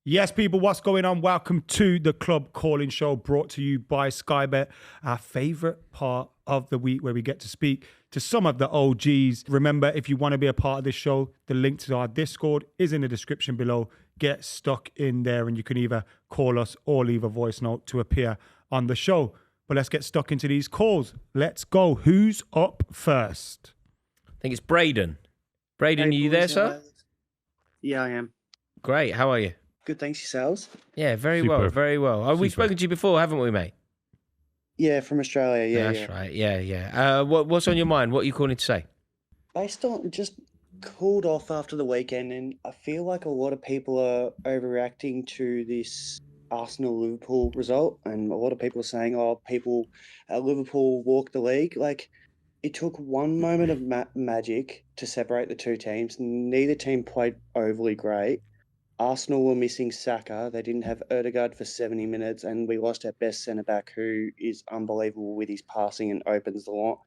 Yes, people, what's going on? Welcome to the Club Calling Show, brought to you by Skybet, our favourite part of the week where we get to speak to some of the OGs. Remember, if you want to be a part of this show, the link to our Discord is in the description below. Get stuck in there and you can either call us or leave a voice note to appear on the show. But let's get stuck into these calls. Let's go. Who's up first? I think it's Braden. Braden, Hey, are you boys, there, sir? Yeah, I am. Great. How are you? Good, thanks yourselves. Yeah, very Super. well, very well. Oh, we've Super. spoken to you before, haven't we, mate? Yeah, from Australia. Yeah, That's right. Yeah. What's on your mind? What are you calling to say? Based on just cooled off after the weekend, and I feel like a lot of people are overreacting to this Arsenal-Liverpool result, and a lot of people are saying, "Oh, people at Liverpool walked the league." Like, it took one moment of magic to separate the two teams. Neither team played overly great. Arsenal were missing Saka. They didn't have Odegaard for 70 minutes, and we lost our best centre-back, who is unbelievable with his passing and opens the line,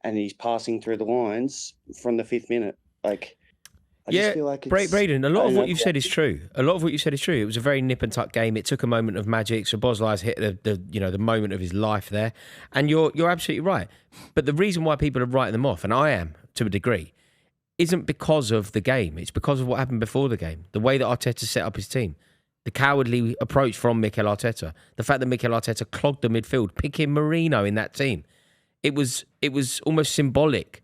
and he's passing through the lines from the 5th minute. Like, I just feel like it's... Braden, a lot of what you've said is true. A lot of what you said is true. It was a very nip and tuck game. It took a moment of magic. So Boslai's hit the moment of his life there, and you're absolutely right. But the reason why people are writing them off, and I am to a degree, isn't because of the game. It's because of what happened before the game. The way that Arteta set up his team. The cowardly approach from Mikel Arteta. The fact that Mikel Arteta clogged the midfield, picking Marino in that team. It was almost symbolic,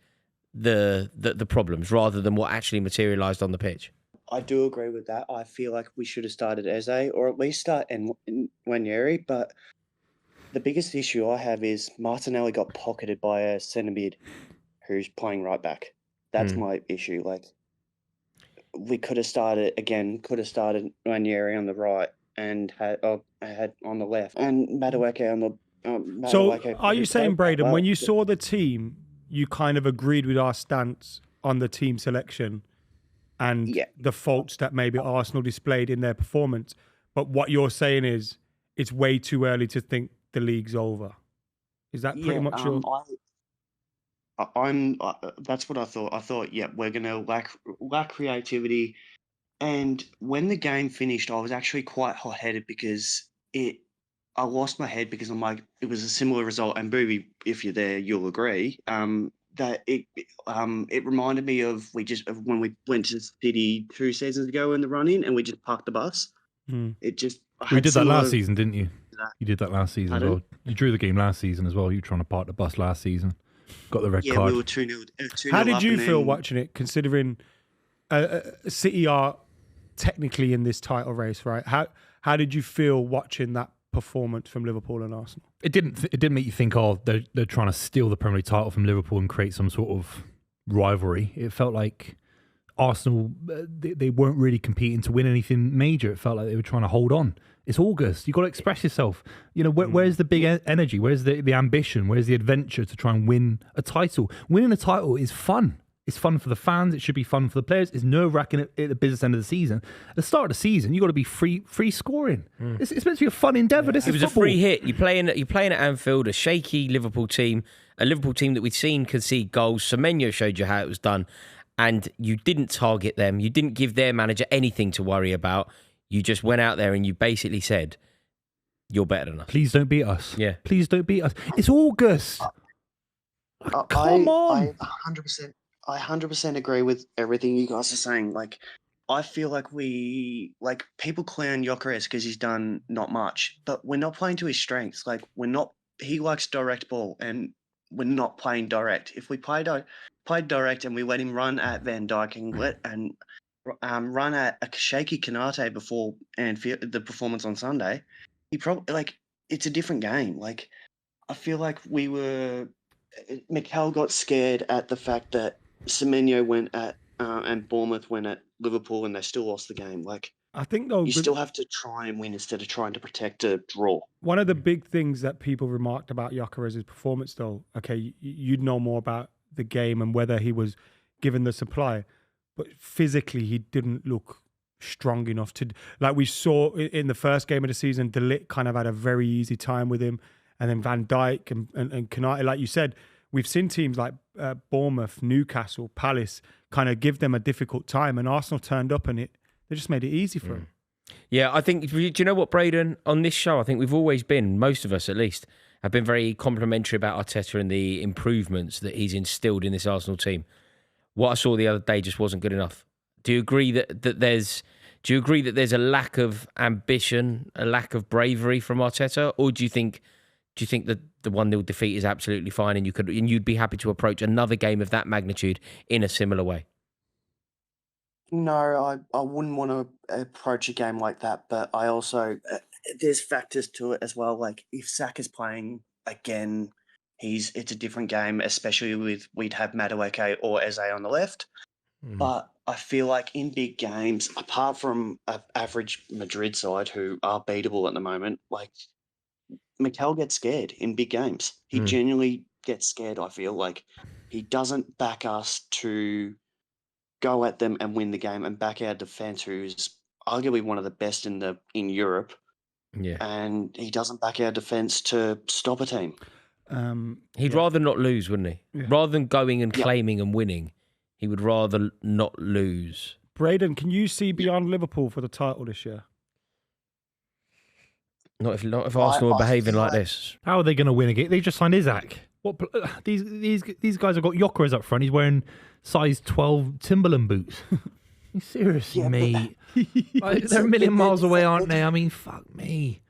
the problems, rather than what actually materialised on the pitch. I do agree with that. I feel like we should have started Eze, or at least start Nwaneri, but the biggest issue I have is Martinelli got pocketed by a centre mid who's playing right back. That's my issue. Like, we could have started Nwaneri on the right and had on the left, and Madueke on the. So are you saying, Braden, when you saw the team, you kind of agreed with our stance on the team selection and the faults that maybe Arsenal displayed in their performance, but what you're saying is it's way too early to think the league's over? Is that pretty much your... That's what I thought. I thought, we're going to lack creativity. And when the game finished, I was actually quite hot-headed because I lost my head because I'm like, it was a similar result. And Buvey, if you're there, you'll agree that it reminded me of when we went to City 2 seasons ago in the run-in and we just parked the bus. It just... We did that last season, didn't you? You did that last season as well. You drew the game last season as well. You were trying to park the bus last season. Got the red card. Yeah, we were 2-0. How did you feel watching it, considering City are technically in this title race, right? How did you feel watching that performance from Liverpool and Arsenal? It didn't make you think, they're trying to steal the Premier League title from Liverpool and create some sort of rivalry. It felt like Arsenal, they weren't really competing to win anything major. It felt like they were trying to hold on. It's August. You've got to express yourself. You know, where's the big energy? Where's the ambition? Where's the adventure to try and win a title? Winning a title is fun. It's fun for the fans. It should be fun for the players. It's nerve-wracking at the business end of the season. At the start of the season, you've got to be free scoring. It's meant to be a fun endeavour. This is football. A free hit. You're playing at Anfield, a shaky Liverpool team, a Liverpool team that we'd seen concede goals. Semenyo showed you how it was done, and you didn't target them. You didn't give their manager anything to worry about. You just went out there and you basically said, "You're better than us. Please don't beat us. Yeah, please don't beat us." It's August. Come on. I 100% agree with everything you guys are saying. Like, I feel like people clown Gyökeres because he's done not much, but we're not playing to his strengths. Like, he likes direct ball, and we're not playing direct. If we played direct and we let him run at Van Dijk and run at a shaky Kanate before the performance on Sunday, he probably it's a different game. Like, I feel like Mikel got scared at the fact that Semenyo went at and Bournemouth went at Liverpool and they still lost the game. Like, I think though, you still have to try and win instead of trying to protect a draw. One of the big things that people remarked about Gyökeres' performance, though, okay, you'd know more about the game and whether he was given the supply, but physically he didn't look strong enough to, like we saw in the first game of the season. De Ligt kind of had a very easy time with him, and then Van Dijk and Kanate, like you said, we've seen teams like Bournemouth, Newcastle, Palace kind of give them a difficult time, and Arsenal turned up and they just made it easy for him. Yeah, I think, do you know what, Braden? On this show, I think we've always been, most of us at least, have been very complimentary about Arteta and the improvements that he's instilled in this Arsenal team. What I saw the other day just wasn't good enough. Do you agree that there's a lack of ambition, a lack of bravery from Arteta, or do you think that the 1-0 defeat is absolutely fine and you'd be happy to approach another game of that magnitude in a similar way? No, I wouldn't want to approach a game like that, but I also there's factors to it as well. Like if Saka's playing again, it's a different game, especially with we'd have Madueke or Eze on the left. But I feel like in big games, apart from an average Madrid side who are beatable at the moment, like McKola gets scared in big games. He genuinely gets scared. I feel like he doesn't back us to go at them and win the game, and back our defense, who's arguably one of the best in Europe. Yeah, and he doesn't back our defense to stop a team. He'd rather not lose, wouldn't he? Yeah. Rather than going and claiming and winning, he would rather not lose. Braden, can you see beyond Liverpool for the title this year? Not if Arsenal are behaving like this. How are they going to win again? They just signed Isaac. What these guys have got Yokeres up front. He's wearing size 12 Timberland boots. You seriously, mate? Like, they're a million miles away, aren't they? I mean, fuck me.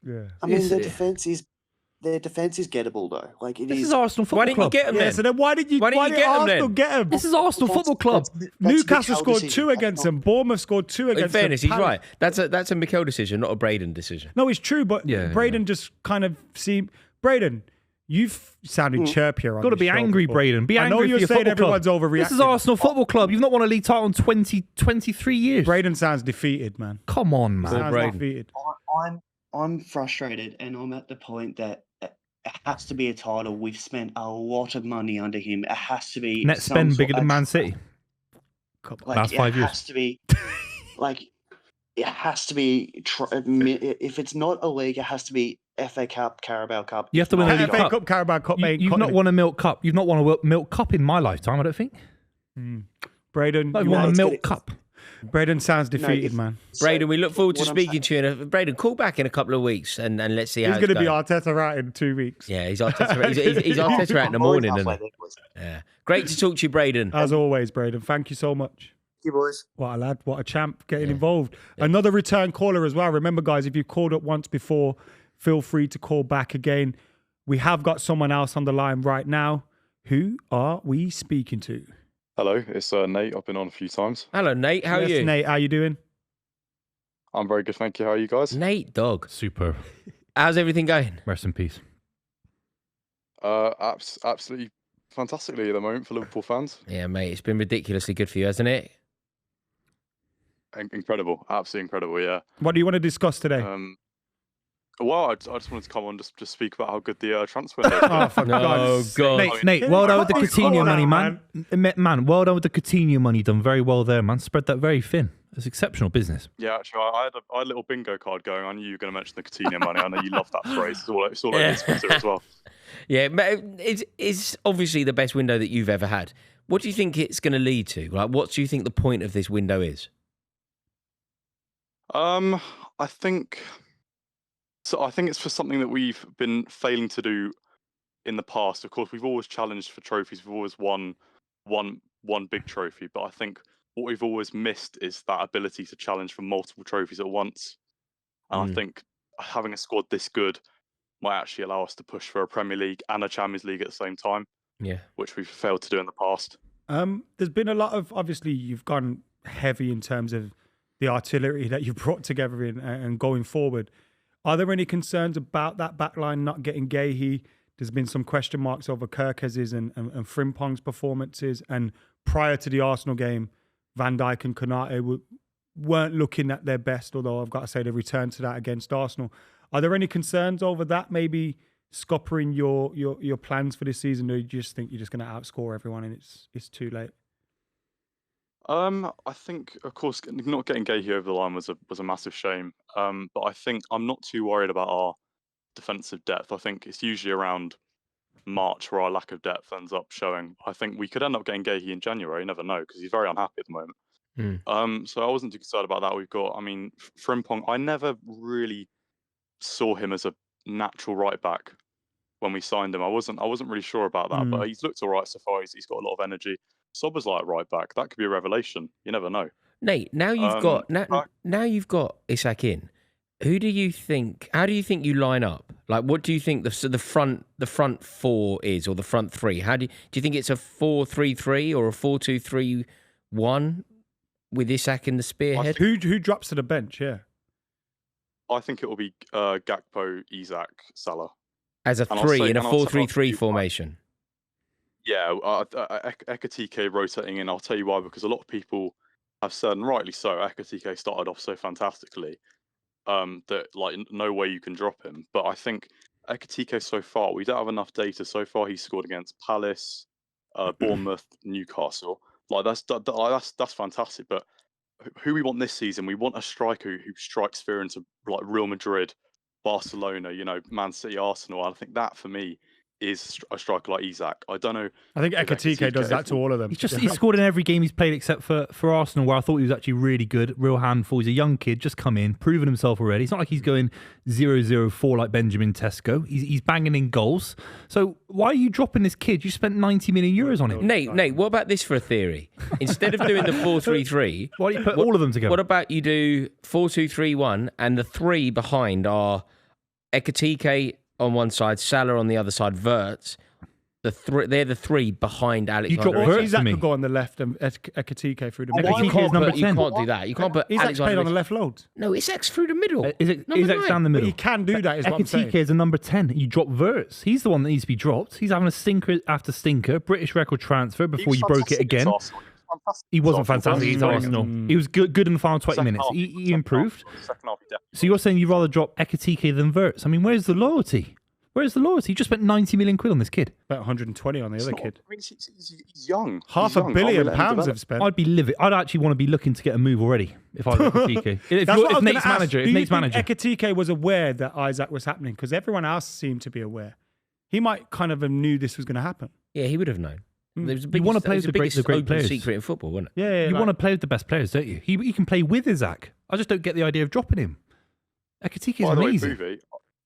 Yeah. I mean, their defense is gettable though. Like This is Arsenal Football Why didn't you Club. get him Yeah, then? so then why did Why didn't you get them Arsenal then? get him? This is Arsenal Football Club. That's Newcastle Mikel's scored decision. 2 against them. Bournemouth scored 2 against In them. fairness, he's Palace- right. That's a Mikel decision, not a Braden decision. No, it's true, but Yeah, Braden just kind of seemed... Braden, you've sounded chirpier on Got to this be show angry, before. Braden. Be I angry know for you're your saying football everyone's club. overreacting. This is Arsenal Football Club. You've not won a league title in 23 years. Braden sounds defeated, man. Come on, man. Sounds Braden. defeated. I'm frustrated, and I'm at the point that it has to be a title. We've spent a lot of money under him. It has to be Net some spend sort bigger than of- Man City. Like, Last 5 it years. has to be like it has to be. If it's not a league, it has to be FA Cup, Carabao Cup. You have to win a If League not- FA Cup. Cup, Carabao Cup, mate. You've not won a Milk Cup. You've not won a Milk Cup in my lifetime, I don't think. Braden, Not you won a it's Milk good. Cup. Braden sounds defeated, if- man. Braden, we look forward to what I'm speaking to you. Braden, call back in a couple of weeks and let's see how He's it's going to be going. Arteta out in 2 weeks. Yeah, he's Arteta. He's Arteta out in the morning, Halfway isn't there, boys. he? Yeah. Great to talk to you, Braden. As always, Braden, thank you so much. You boys. What a lad, what a champ getting involved. Another return caller as well. Remember, guys, if you've called up once before, feel free to call back again. We have got someone else on the line right now. Who are we speaking to? Hello, it's Nate. I've been on a few times. Hello, Nate. How are Yes, you? Nate, how you doing? I'm very good, thank you. How are you guys? Nate, dog. Superb. How's everything going? Rest in peace. Absolutely fantastically at the moment for Liverpool fans. Yeah, mate. It's been ridiculously good for you, hasn't it? Incredible, absolutely incredible. Yeah. What do you want to discuss today? Well, I just wanted to come on just speak about how good the transfer window is. Oh, for No, God's sake. God. Nate, well done with the Come Coutinho on, money, man. Man, well done with the Coutinho money. Done very well there, man. Spread that very thin. It's exceptional business. Yeah, actually, I had a little bingo card going. I knew you were going to mention the Coutinho money. I know you love that phrase. It's all over Twitter as well. Yeah, it's obviously the best window that you've ever had. What do you think it's going to lead to? Like, what do you think the point of this window is? I think it's for something that we've been failing to do in the past. Of course, we've always challenged for trophies. We've always won one big trophy, but I think what we've always missed is that ability to challenge for multiple trophies at once. And I think having a squad this good might actually allow us to push for a Premier League and a Champions League at the same time, Yeah. which we've failed to do in the past. There's been a lot of, obviously, you've gone heavy in terms of the artillery that you've brought together and going forward. Are there any concerns about that backline not getting Gahey? There's been some question marks over Kirkes's and Frimpong's performances. And prior to the Arsenal game, Van Dijk and Konate weren't looking at their best, although I've got to say they returned to that against Arsenal. Are there any concerns over that maybe scuppering your plans for this season, or you just think you're just going to outscore everyone and it's too late? I think, of course, not getting Gahey over the line was a massive shame. But I think I'm not too worried about our defensive depth. I think it's usually around March where our lack of depth ends up showing. I think we could end up getting Gahey in January. You never know, because he's very unhappy at the moment. So I wasn't too concerned about that. We've got, I mean, Frimpong, I never really saw him as a natural right back when we signed him. I wasn't really sure about that, but he's looked all right so far. He's got a lot of energy. Sober's like right back. That could be a revelation. You never know. Nate, now you've got Isak in. How do you think you line up? Like, what do you think the front four is, or the front three? Do you think it's a 4-3-3 or a 4-2-3-1 with Isak in the spearhead? Who drops to the bench? Yeah, I think it will be Gakpo, Isak, Salah as a three in a 4-3-3 formation. Yeah, Ekatike rotating in. I'll tell you why, because a lot of people have said, and rightly so, Ekatike started off so fantastically that like no way you can drop him. But I think Ekatike so far, we don't have enough data. So far, he's scored against Palace, Bournemouth, Newcastle. Like that's fantastic. But who we want this season? We want a striker who strikes fear into like Real Madrid, Barcelona, Man City, Arsenal. I think that for me is a striker like Isak. I don't know. I think Ekatike does that to all of them. He's scored in every game he's played except for Arsenal, where I thought he was actually really good, real handful. He's a young kid, just come in, proven himself already. It's not like he's going 0-0-4 like Benjamin Tesco. He's banging in goals. So why are you dropping this kid? You spent 90 million euros on him. Nate, what about this for a theory? Instead of doing the 4-3-3, why don't you put all of them together? What about you do 4-2-3-1 and the three behind are Ekatike on one side, Salah on the other side, Wirtz. They're the three behind Alexander. You drop Wirtz Isak to me. could go on the left and Ekatike through the middle. Ekatike is number 10. You can't do that. You can't put Isak's Alexander played on the left loads. No, Isak's through the middle. Isak's down the middle. But he can do that, is what I'm saying. Ekatike is a number 10. You drop Wirtz. He's the one that needs to be dropped. He's having a stinker after stinker. British record transfer before you broke it again. He wasn't fantastic against Arsenal. He was good in the final 20 minutes. He improved. So you're saying you'd rather drop Ekatike than Wirtz? I mean, where's the loyalty? Where's the loyalty? You just spent 90 million quid on this kid. About 120 on the other kid. I mean, he's young. Half a billion pounds have spent. I'd be livid. I'd actually want to be looking to get a move already if I was Ekatike. if Nate's manager. Do you think Ekatike was aware that Isak was happening? Because everyone else seemed to be aware. He might kind of have knew this was going to happen. Yeah, he would have known. You want to play with the great players. Secret in football, wasn't it? Yeah, you want to play with the best players, don't you? He can play with Isak. I just don't get the idea of dropping him. Ekatike is amazing.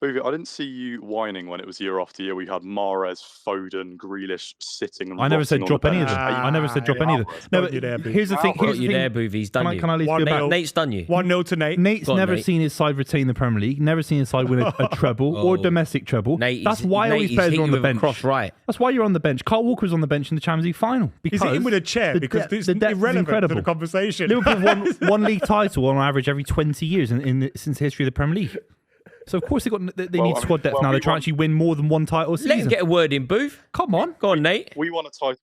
Buvey, I didn't see you whining when it was year after year. We had Mahrez, Foden, Grealish sitting. And I never said drop any of them. I never said drop any of them. No, but here's the thing. Buvey. He's done you. Can I leave you back? Nate's done you. 1-0 to Nate. Nate's never seen his side retain the Premier League. Never seen his side win a treble or domestic treble. That's why all these players are on the bench. That's why you're on the bench. Carl Walker was on the bench in the Champions League final. He's hitting with a chair because it's irrelevant to the conversation. Liverpool won one league title on average every 20 years since the history of the Premier League. So of course they need squad depth now. They're trying to actually win more than one title a season. Let's get a word in, Booth. Come on, go on, Nate. We want a title.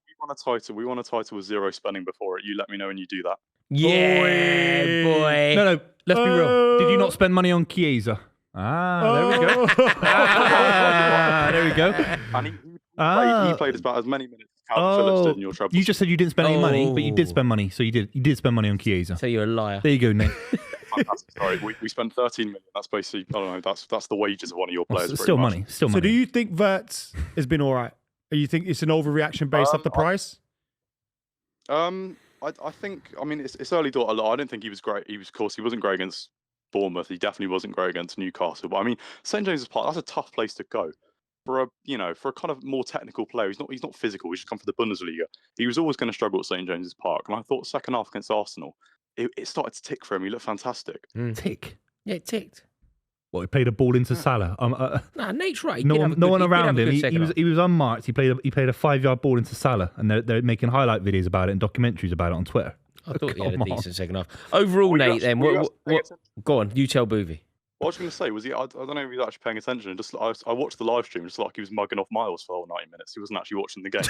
We want a title with zero spending before it. You let me know when you do that. Yeah, boy. No. Let's be real. Did you not spend money on Chiesa? There we go. There we go. And he played about as many minutes as Calvin Phillips did in your trouble. You just said you didn't spend any money, but you did spend money. So you did spend money on Chiesa. So you're a liar. There you go, Nate. Sorry, we spent 13 million. That's basically, I don't know, that's the wages of one of your players. Still money. So do you think Wirtz has been all right? Or you think it's an overreaction based off the price? I think, I mean, it's early door. I don't think he was great. Of course, he wasn't great against Bournemouth. He definitely wasn't great against Newcastle. But I mean, St James's Park, that's a tough place to go. For a kind of more technical player, he's not physical. He's just come from the Bundesliga. He was always going to struggle at St James's Park. And I thought second half against Arsenal, it started to tick for him. He looked fantastic. Tick? Yeah, it ticked. Well, he played a ball into Salah. Nah, Nate's right. No one around him. He was unmarked. He played a 5-yard ball into Salah, and they're making highlight videos about it and documentaries about it on Twitter. I thought he had a decent second half. Overall, Nate, then, what? Go on, you tell Buvey. What I was going to say was, I don't know if he was actually paying attention. I watched the live stream, just like he was mugging off Miles for the whole 90 minutes. He wasn't actually watching the game.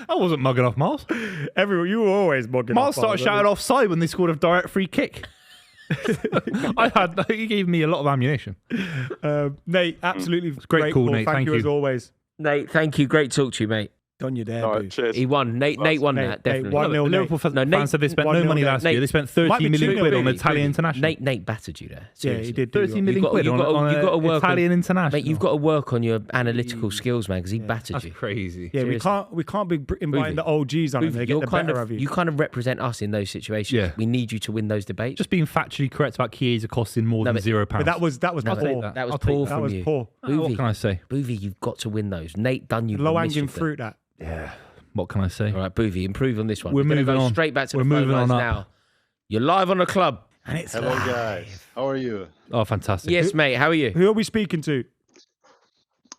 I wasn't mugging off Miles. You were always mugging Miles started shouting offside when they scored a direct free kick. He gave me a lot of ammunition. Nate, absolutely great call, Nate. Thank you as always. Nate, thank you. Great talk to you, mate. Done you there, All boo. right, cheers. He won. Nate won Nate, that, definitely. 1-0 Nate. Liverpool fans said they spent no 1-0 money Nate. last year. They spent Might 30 be million 2-0 quid on Buvey. Italian international. Nate battered you there. Yeah, Seriously. he did. do 30 that. million quid on work Italian international. Mate, you've got to work on your analytical skills, man, because he battered That's you. crazy. Yeah, Seriously. we can't be inviting the OGs on and they get the better of you. You kind of represent us in those situations. Yeah. We need you to win those debates. Just being factually correct about Chiesa costing more than £0. But that was No, poor. that was I'll take poor that. That from was you. poor. What can I say? Buvey, you've got to win those. Nate done you Low the hanging mischief there. fruit. That. Yeah. What can I say? All right, Buvey, improve on this one. We're gonna moving go on. straight back to We're the phone moving lines on up. now. You're live on the club. And it's Hello, guys. How are you? Oh, fantastic. Yes, mate. How are you? Who are we speaking to?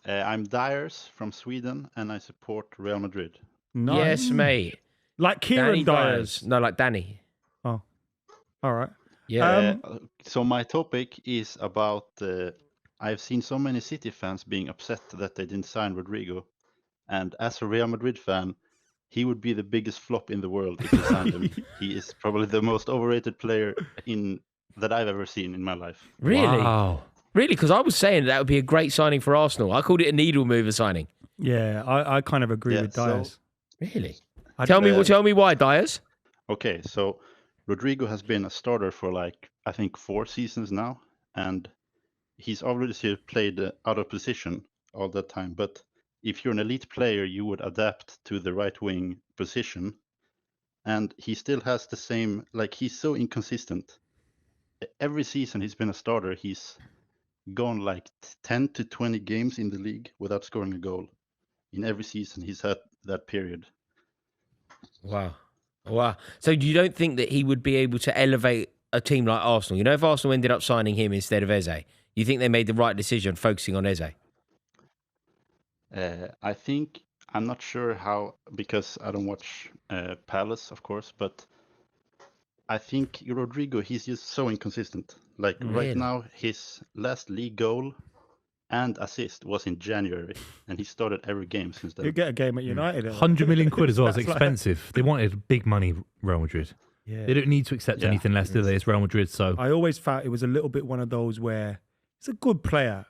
I'm Dyers from Sweden, and I support Real Madrid. Nice. Yes, mate. Like Kieran Danny Dyers. No, like Danny. Oh, all right. Yeah. So my topic is about I've seen so many City fans being upset that they didn't sign Rodrygo, and as a Real Madrid fan, he would be the biggest flop in the world if he signed him. He is probably the most overrated player that I've ever seen in my life. Really? Wow. Really? Because I was saying that would be a great signing for Arsenal. I called it a needle mover signing. Yeah, I kind of agree Yeah, with Dyers. Really? I- Tell me why, Dyers. Okay, so Rodrygo has been a starter for I think 4 seasons now, and he's obviously played out of position all that time. But if you're an elite player, you would adapt to the right wing position, and he still has the same. He's so inconsistent. Every season he's been a starter, he's gone 10 to 20 games in the league without scoring a goal. In every season, he's had that period. Wow. So you don't think that he would be able to elevate a team like Arsenal? You know, if Arsenal ended up signing him instead of Eze, you think they made the right decision focusing on Eze? I think, I'm not sure how, because I don't watch Palace, of course, but I think Rodrygo, he's just so inconsistent. Really? Right now, his last league goal and assist was in January, and he started every game since then. You get a game at United. 100 million quid as well. It's That's like- expensive. They wanted big money, Real Madrid. Yeah. They don't need to accept Yeah. anything less, do they? It's Real Madrid, so I always felt it was a little bit one of those where he's a good player,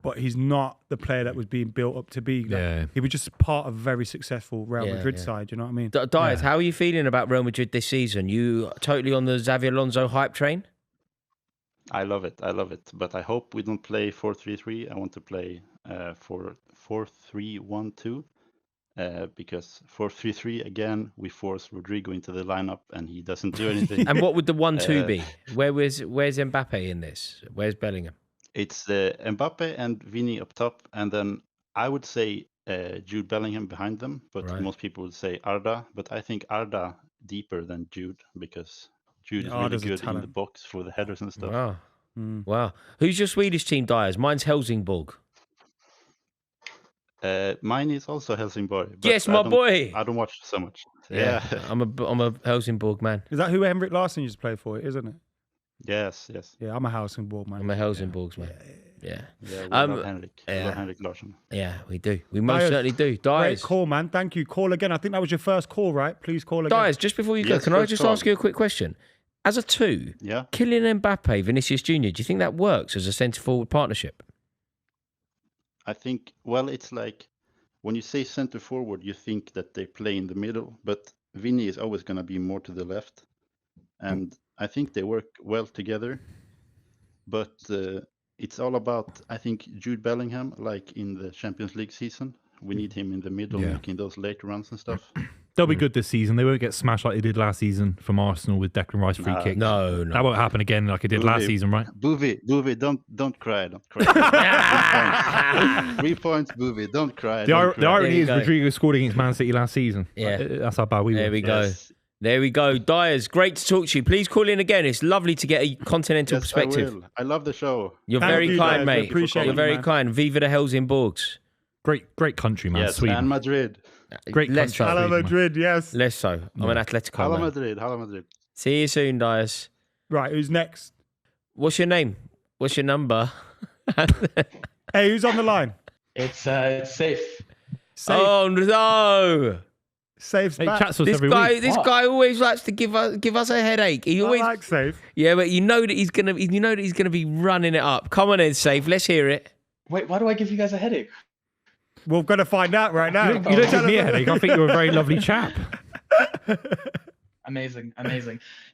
but he's not the player that was being built up to be. Yeah. He was just part of a very successful Real Yeah, Madrid yeah. side. You know what I mean? Dyers, how are you feeling about Real Madrid this season? You totally on the Xavi Alonso hype train? I love it, but I hope we don't play 4-3-3. I want to play 4-3-1-2, because 4-3-3, again, we force Rodrygo into the lineup, and he doesn't do anything. And what would the 1-2 be? Where's Mbappe in this? Where's Bellingham? It's Mbappe and Vini up top, and then I would say Jude Bellingham behind them, but Right. most people would say Arda. But I think Arda deeper than Jude, because Jude is really Arda's a good in the talent. box for the headers and stuff. Wow. Mm. Wow. Who's your Swedish team, Dyers? Mine's Helsingborg. Mine is also Helsingborg. but Yes, I my don't- boy. I don't watch so much. Yeah. I'm a Helsingborg man. Is that who Henrik Larsson used to play for? Isn't it? Yes. Yeah, I'm a Helsingborg man. I'm a Helsingborgs man. Yeah. Yeah, we Um, love Henrik. We yeah. love Henrik Larsson. Yeah, we do. We most Dyers, certainly do. Great Dyers. call, man. Thank you. Call again. I think that was your first call, right? Please call again. Dyers, just before you go, Yes, can I first just call. ask you a quick question? As a 2, Yeah. Kylian Mbappe, Vinicius Junior, do you think that works as a centre forward partnership? I think, well, it's when you say center forward, you think that they play in the middle, but Vinny is always going to be more to the left. And I think they work well together. But it's all about, I think, Jude Bellingham, like in the Champions League season. We need him in the middle, Yeah. making those late runs and stuff. they'll be good this season. They won't get smashed like they did last season from Arsenal with Declan Rice free kicks. No. That won't happen again like it did last Buvey. season, right? Buvey, don't cry, don't cry. 3 points, Buvey, don't cry. The don't cry. irony you is go. Rodrygo scored against Man City last season. Yeah. That's how bad we There were. we go. Yes. There we go. Dyers, great to talk to you. Please call in again. It's lovely to get a continental Yes, perspective. I will. I love the show. You're Thank very you, kind, Dyers. mate. Appreciate You're you, very man. kind. Viva the Helsingborgs. Great country, man. Yes, Sweden. and Madrid. Great Less country. so. Hello, Sweden, man. Madrid. Yes. Less so. I'm an Atletico Hala man. Madrid, Hala Madrid. See you soon, Dyers. Right. Who's next? What's your name? What's your number? Hey, who's on the line? It's Saif. Safe. Oh no! Safe's Hey, back. chats to us This every guy, week. this What? guy always likes to give us a headache. He I always, like Safe. yeah, but you know that he's gonna be running it up. Come on in, Safe. Let's hear it. Wait, why do I give you guys a headache? We're going to find out right now. You don't give me a headache. I think you're a very lovely chap. Amazing.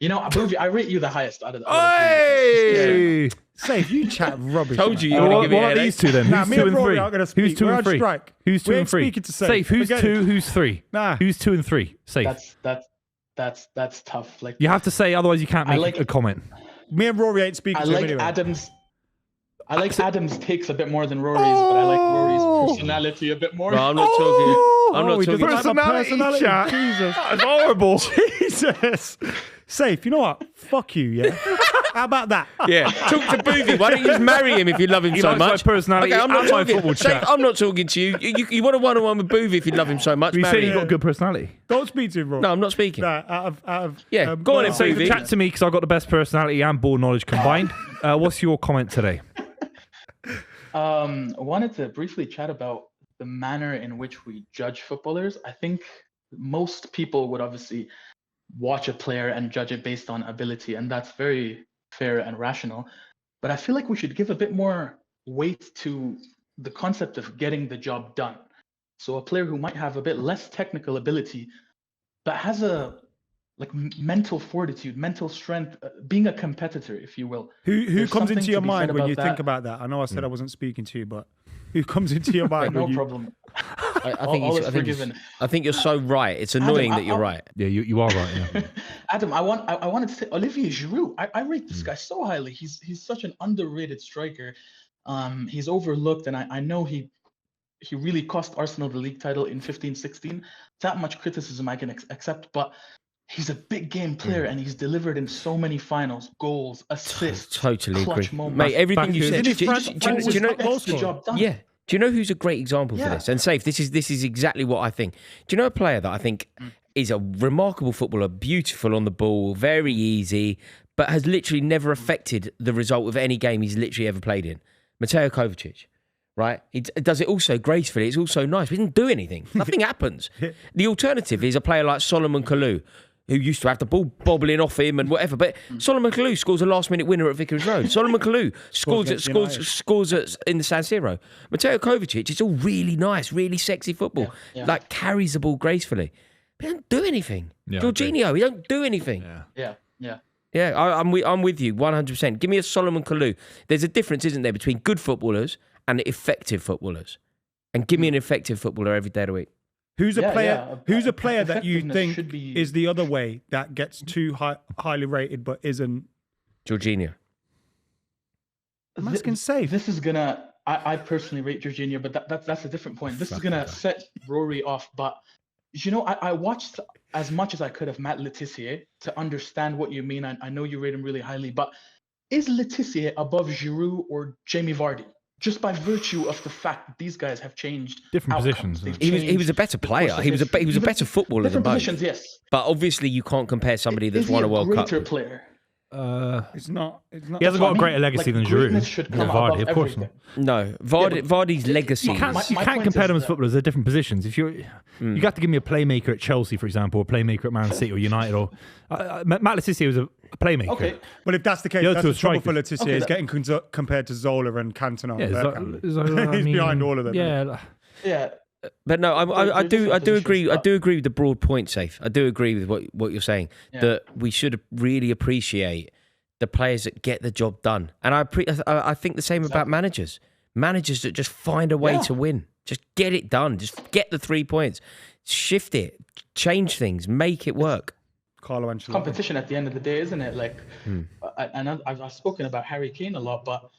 You know, Buvey, I rate you the highest out of the Hey! Saif, you chat rubbish. Told you man. you were What going to give me a are headache. these two then? Nah, Who's me 2 and and Rory 3? aren't gonna speak. Who's 2 We're and on 3? strike. Who's 2 We and ain't 3? speaking to Saif. Safe. Who's Forget 2? it. Who's 3? Nah. Who's 2 and 3? Safe. That's tough. Like, You have to say, otherwise you can't make a comment. Me and Rory ain't speaking I to him like anyway. Adam's takes a bit more than Rory's, but I like Rory's personality a bit more. No, I'm not talking. I'm not we talking. developed my Personality chat. Jesus. That's horrible. Jesus. Safe, you know what? Fuck you, yeah? How about that? Yeah, talk to Buvey. Why don't you just marry him if you love him He so likes my much? personality Okay, I'm not and my talking. football Safe, chat. I'm not talking to you. You want a one-on-one with Buvey if you love him so much. You Marry say you him. got good personality. Don't speak to him, Rory. No, I'm not speaking. Nah, out of Yeah, go on then, Say Buvey. chat to me because I've got the best personality and ball knowledge combined. What's your comment today? I wanted to briefly chat about the manner in which we judge footballers. I think most people would obviously watch a player and judge it based on ability, and that's very fair and rational. But I feel like we should give a bit more weight to the concept of getting the job done. So a player who might have a bit less technical ability, but has a mental fortitude, mental strength, being a competitor, if you will. Who There's comes something into to your be mind said when about you think that. about that? I know I said I wasn't speaking to you, but who comes into your mind No when you... problem. I All is forgiven. think you're so right. It's annoying that you're right. Yeah, you are right. Yeah. Adam, I wanted to say Olivier Giroud. I rate this guy so highly. He's such an underrated striker. He's overlooked, and I know he really cost Arsenal the league title in 15-16. That much criticism I can accept, but he's a big game player, and he's delivered in so many finals, goals, assists, Totally clutch agree, moments. mate. Everything you Isn't said. he Do you know? Gets the job done. Yeah. Do you know who's a great example for Yeah. this? And Safe, this is exactly what I think. Do you know a player that I think is a remarkable footballer, beautiful on the ball, very easy, but has literally never affected the result of any game he's literally ever played in? Mateo Kovacic, right? He does it also gracefully. It's also nice. We didn't do anything. Nothing happens. The alternative is a player like Solomon Kalou, who used to have the ball bobbling off him and whatever. But Solomon Kalou scores a last-minute winner at Vicarage Road. Solomon Kalou scores in the San Siro. Mateo Kovacic, it's all really nice, really sexy football. Like, carries the ball gracefully. But he don't do anything. Yeah, Jorginho, he don't do anything. Yeah. Yeah. I'm with you 100%. Give me a Solomon Kalou. There's a difference, isn't there, between good footballers and effective footballers. And give me an effective footballer every day of the week. Who's a Yeah, player? yeah. Who's a player that you Effectiveness think should be- is the other way that gets too highly rated but isn't? Jorginho. I'm asking Safe. This is gonna. I personally rate Jorginho, but that's a different point. This is gonna set Rory off. But you know, I watched as much as I could of Matt Letizia to understand what you mean. I know you rate him really highly, but is Letizia above Giroud or Jamie Vardy? Just by virtue of the fact that these guys have changed Different outcomes. positions, They've He was changed a better the player. course of He was history. a better footballer than Different both. positions, yes. But obviously, you can't compare somebody that's Is he won a a World Cup. greater player? It's not. It's not. He hasn't got a greater legacy than greatness Giroud. should Yeah, come Vardy, above of course everything. No, Vardy's legacy. You can't, My you can't point compare is them as that- footballers. They're different positions. If you got to give me a playmaker at Chelsea, for example, or a playmaker at Man City or United, or Matt Letizia was a playmaker. Okay. Well, if that's the case, The other that's two the are trouble for strikers. Letizia. Okay, He's that- getting compared to Zola and Cantona. Yeah, He's behind all of them. Yeah, Yeah. But no, I They're do different agree. positions, I but- do agree with the broad point, Safe. I do agree with what you're saying. Yeah. That we should really appreciate the players that get the job done, and I think the same about managers. Managers that just find a way Yeah. to win, just get it done, just get the 3 points, shift it, change things, make it work. Carlo Ancelotti. Competition at the end of the day, isn't it? Like, and I've spoken about Harry Kane a lot, but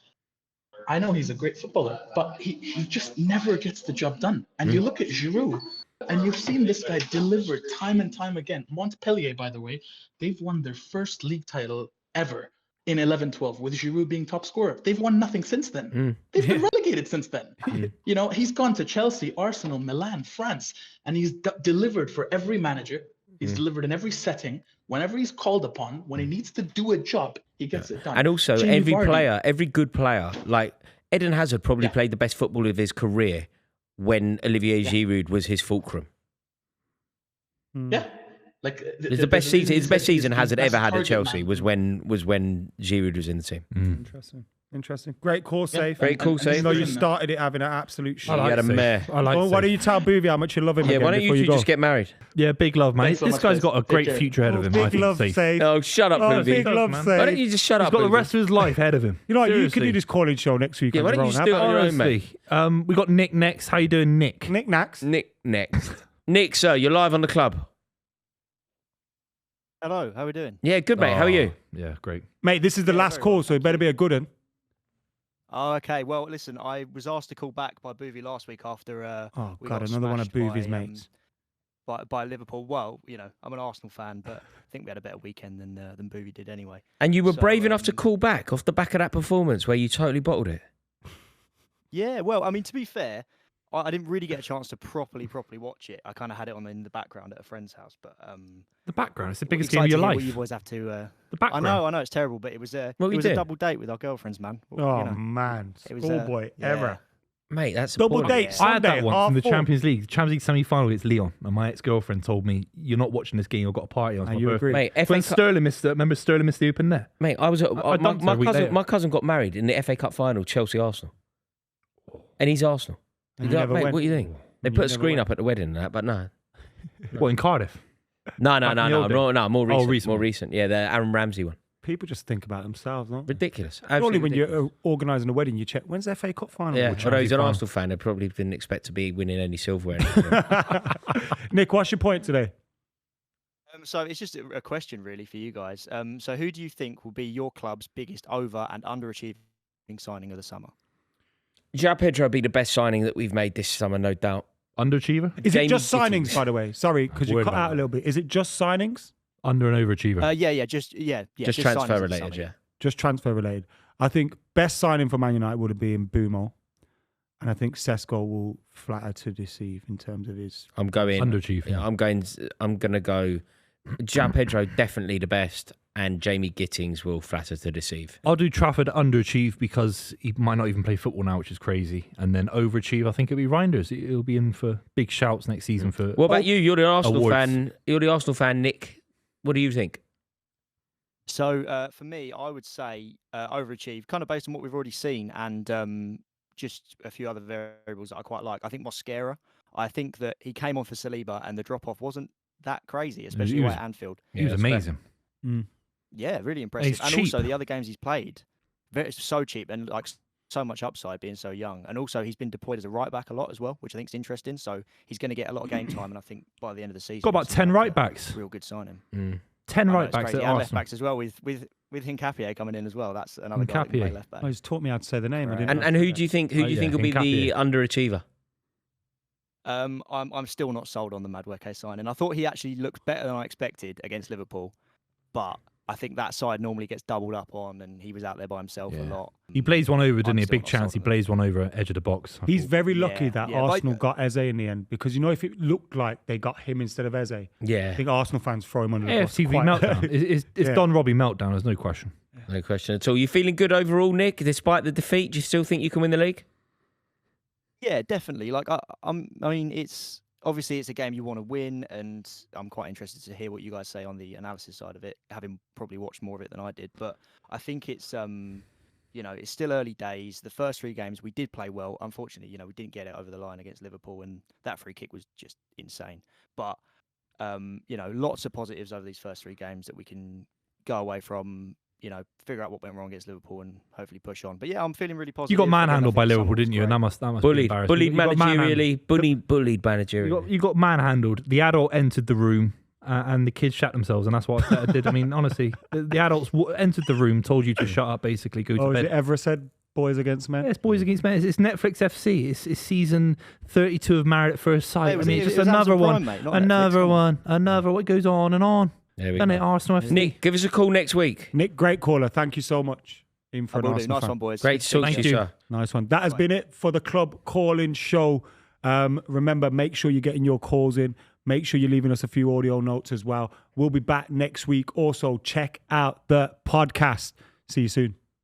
I know he's a great footballer, but he just never gets the job done. And you look at Giroud, and you've seen this guy deliver time and time again. Montpellier, by the way, they've won their first league title ever in 11-12 with Giroud being top scorer. They've won nothing since then. They've been relegated since then. You know, he's gone to Chelsea, Arsenal, Milan, France, and he's delivered for every manager. He's delivered in every setting. Whenever he's called upon, when he needs to do a job, he gets it done. And also, Jamie every Vardy, every good player, like Eden Hazard, probably played the best football of his career when Olivier Giroud was his fulcrum. Yeah. Like It's the best season. It's the best season Hazard ever had at Chelsea was when Giroud was in the team. Interesting. Interesting. Great call, Saif. Great call, Saif. You know, you Listen, started it having an absolute shit. You had a Saif. mare. I like Well, why Saif. don't you tell Buvey how much you love him Yeah, again why don't before you two go? just get married? Yeah, big love, mate. Thanks so This much, guy's guys. got a Take great care. future ahead of him. I Big think, love, Saif. Saif. Oh, shut up, Oh, Buvey. big love, man. Why don't Saif. you just shut He's up, got the Buvey? rest of his life ahead of him. You know what, you Seriously. could do this calling show next week. Yeah, on why your don't you own. just How do it about on your own, mate? Honestly, we got Nick next. How you doing, Nick? Nick Nax? Nick, next. Nick, sir, you're live on the club. Hello, how are we doing? Yeah, good, mate. How are you? Yeah, great. Mate, this is the Yeah, last very call, well, so it thank better you. be a good one. Oh, okay. Well, listen, I was asked to call back by Buvey last week after Oh, we God, got another one of smashed Buvey's by, mates. by Liverpool. Well, you know, I'm an Arsenal fan, but I think we had a better weekend than Buvey did anyway. And you were So, brave enough to um, call back off the back of that performance where you totally bottled it. Yeah, well, I mean, to be fair, I didn't really get a chance to properly watch it. I kind of had it on in the background at a friend's house, but The background. It's the well, biggest game of excited your to hear life. what you boys have to. The background. I know, it's terrible, but it was What it were you was a doing? double date with our girlfriends, man. Oh, You know, man. it was Schoolboy era. Mate, that's Double appalling. dates. I had that Sunday, once in the half full. Champions League. The Champions League semi-final against Lyon, and my ex-girlfriend told me, "You're not watching this game. I've got a party on And my you birthday." agree. Mate, When FA Cup, Sterling missed it, remember Sterling missed the open net? mate, I was at, I dumped her a week later. my cousin got married in the FA Cup final, Chelsea Arsenal, and he's Arsenal. And He's you like, never mate, went. what do you think? They You put a never screen went. up at the wedding and that, but no, What, in Cardiff? no, Back in the old days? more recent, recent more one. recent. Yeah, the Aaron Ramsey one, People just think about themselves, don't they? ridiculous. Surely Absolutely when ridiculous. you're organising a wedding, you check, when's the FA Cup final? Yeah, Or although he's Champions an final? Arsenal fan, they probably didn't expect to be winning any silverware. Nick, what's your point today? So it's just a question really for you guys. So who do you think will be your club's biggest over and underachieving signing of the summer? João Pedro will be the best signing that we've made this summer, no doubt. Underachiever? Is Jamie it just Gittins. signings, by the way? Sorry, because you Worried cut about out a that. little bit. Is it just signings? Under and overachiever. Just signings transfer of the related, summer, yeah. Just transfer related. I think best signing for Man United would have been Bumo. And I think Sesko will flatter to deceive in terms of his... I'm going. Underachiever. Yeah, I'm going to go. João Pedro definitely the best, and Jamie Gittins will flatter to deceive. I'll do Trafford underachieve because he might not even play football now, which is crazy. And then overachieve, I think it'll be Reinders. He'll be in for big shouts next season for... What about you? You're the Arsenal Awards. fan. You're the Arsenal fan, Nick. What do you think? So for me, I would say overachieve, kind of based on what we've already seen, and just a few other variables that I quite like. I think Mosquera. I think that he came on for Saliba, and the drop off wasn't that crazy, especially he away was- at Anfield. He was that's fair. amazing. Yeah, really impressive. And cheap. also the other games he's played, so cheap and like so much upside being so young. And also he's been deployed as a right back a lot as well, which I think is interesting. So he's going to get a lot of game time, and I think by the end of the season, Got about it's 10 like right a backs. Real good signing. 10 I know, right it's backs crazy. at And left Arsenal. backs as well with Hincapié coming in as well. That's another guy that can play Hincapié. left back. Oh, he's taught me how to say the name. I Right. didn't And know. who do you think? Who do you yeah, think will be the Hincapié. underachiever? I'm still not sold on the Madueke signing. I thought he actually looked better than I expected against Liverpool, but I think that side normally gets doubled up on, and he was out there by himself a Yeah. lot. He blazed one over, didn't he? A still big not chance. sold He on him. blazed one over edge of the box. I He's thought. very lucky Yeah, that yeah, but- Arsenal got Eze in the end, because you know if it looked like they got him instead of Eze, I Yeah, think Arsenal fans throw him under the bus. AFTV quite- meltdown. It's Yeah. Don Robbie meltdown, there's no question. no question at all. You feeling good overall, Nick? Despite the defeat, do you still think you can win the league? Yeah, definitely. Like I mean, it's obviously it's a game you want to win, and I'm quite interested to hear what you guys say on the analysis side of it, having probably watched more of it than I did. But I think it's it's still early days. The first 3 games we did play well. Unfortunately, we didn't get it over the line against Liverpool, and that free kick was just insane. But lots of positives over these first 3 games that we can go away from. Figure out what went wrong against Liverpool and hopefully push on. But yeah, I'm feeling really positive. You got Again, I manhandled by think the summer Liverpool, was didn't you? And great. that must be Bullied embarrassing. You got managerially. Bullied managerially. You got manhandled. The adult entered the room, and the kids shat themselves, and that's what Arteta did. I mean, honestly, the adults entered the room, told you to shut up, basically, go to Oh, is bed. it ever said boys against men? Yeah, it's Boys Against Men. It's Netflix FC. It's season 32 of Married at First Sight. Hey, it was- I mean, it it's just was another Amazon one, Prime, mate, not Netflix, another come one, another. What goes on and on? There we Done it, go. Arsenal FC. Nick, give us a call next week. Nick, great caller. Thank you so much. In for I an will do. Arsenal Nice fan. one, boys. Great to talk Thank to you, you. sir. Nice one. That has been it for the Club Call-In Show. Remember, make sure you're getting your calls in. Make sure you're leaving us a few audio notes as well. We'll be back next week. Also, check out the podcast. See you soon.